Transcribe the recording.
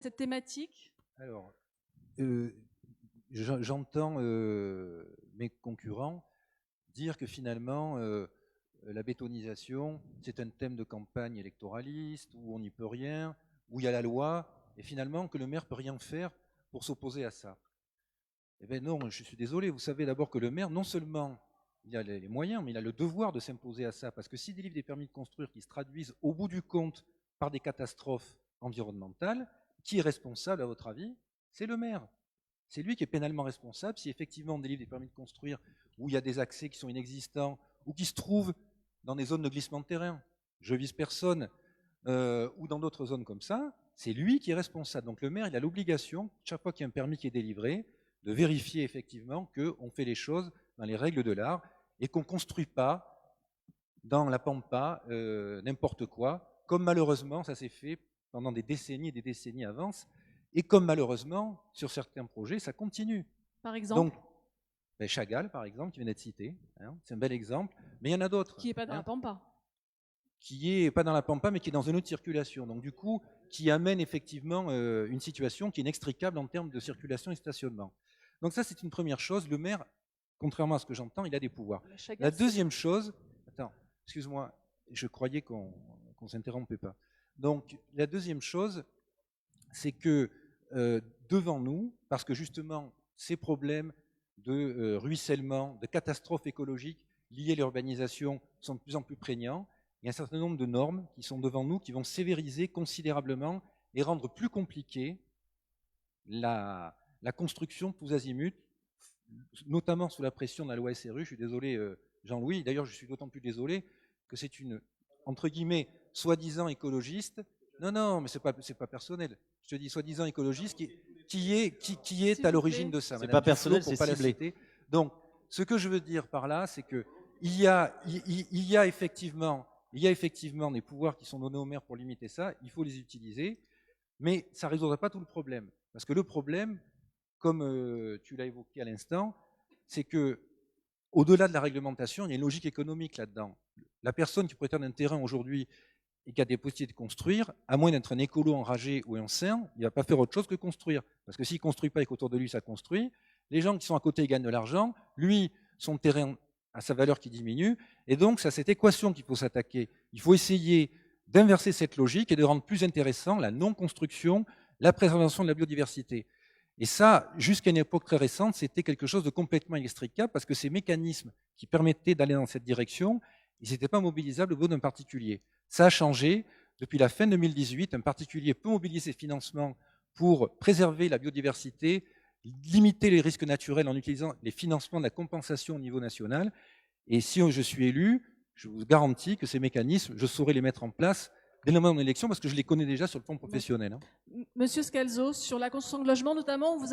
cette thématique? Alors, j'entends mes concurrents dire que finalement, la bétonisation, c'est un thème de campagne électoraliste, où on n'y peut rien, où il y a la loi, et finalement que le maire ne peut rien faire pour s'opposer à ça. Eh bien non, je suis désolé, vous savez d'abord que le maire, non seulement il a les moyens, mais il a le devoir de s'imposer à ça, parce que s'il délivre des permis de construire qui se traduisent au bout du compte par des catastrophes environnementales, qui est responsable à votre avis? C'est le maire. C'est lui qui est pénalement responsable si effectivement on délivre des permis de construire où il y a des accès qui sont inexistants ou qui se trouvent dans des zones de glissement de terrain. Je vise personne, ou dans d'autres zones comme ça, c'est lui qui est responsable. Donc le maire, il a l'obligation, chaque fois qu'il y a un permis qui est délivré, de vérifier effectivement qu'on fait les choses dans les règles de l'art et qu'on ne construit pas dans la pampa n'importe quoi, comme malheureusement ça s'est fait pendant des décennies et des décennies avant, et comme malheureusement, sur certains projets, ça continue. Par exemple? Donc, Chagall, par exemple, qui vient d'être cité, hein, c'est un bel exemple, mais il y en a d'autres. Qui n'est pas dans la pampa. Qui est pas dans la pampa, mais qui est dans une autre circulation. Donc du coup, qui amène effectivement une situation qui est inextricable en termes de circulation et stationnement. Donc ça, c'est une première chose. Le maire, contrairement à ce que j'entends, il a des pouvoirs. La deuxième chose, attends, excuse-moi, je croyais qu'on ne s'interrompait pas. Donc la deuxième chose, c'est que devant nous, parce que justement, ces problèmes de ruissellement, de catastrophes écologiques liées à l'urbanisation sont de plus en plus prégnants, il y a un certain nombre de normes qui sont devant nous, qui vont sévériser considérablement et rendre plus compliqué la construction tous azimuts, notamment sous la pression de la loi SRU. Je suis désolé, Jean-Louis, d'ailleurs je suis d'autant plus désolé que c'est une, entre guillemets, soi-disant écologiste. Non, non, mais c'est pas personnel. Je te dis soi-disant écologiste qui est à l'origine de ça. C'est pas personnel, c'est ciblé. Donc, ce que je veux dire par là, c'est que il y a effectivement des pouvoirs qui sont donnés aux maires pour limiter ça, il faut les utiliser, mais ça ne résoudra pas tout le problème. Parce que le problème, comme tu l'as évoqué à l'instant, c'est que au-delà de la réglementation, il y a une logique économique là-dedans. La personne qui prétend un terrain aujourd'hui et qui a des possibilités de construire, à moins d'être un écolo enragé ou ancien, il ne va pas faire autre chose que construire. Parce que s'il ne construit pas et qu'autour de lui ça construit, les gens qui sont à côté ils gagnent de l'argent, lui, son terrain a sa valeur qui diminue, et donc c'est à cette équation qu'il faut s'attaquer. Il faut essayer d'inverser cette logique et de rendre plus intéressant la non-construction, la préservation de la biodiversité. Et ça, jusqu'à une époque très récente, c'était quelque chose de complètement inextricable parce que ces mécanismes qui permettaient d'aller dans cette direction, ils n'étaient pas mobilisables au bout d'un particulier. Ça a changé. Depuis la fin 2018, un particulier peut mobiliser ses financements pour préserver la biodiversité, limiter les risques naturels en utilisant les financements de la compensation au niveau national. Et si je suis élu, je vous garantis que ces mécanismes, je saurai les mettre en place dès le moment de l'élection parce que je les connais déjà sur le plan professionnel. Monsieur Scalzo, sur la construction de logements notamment, vous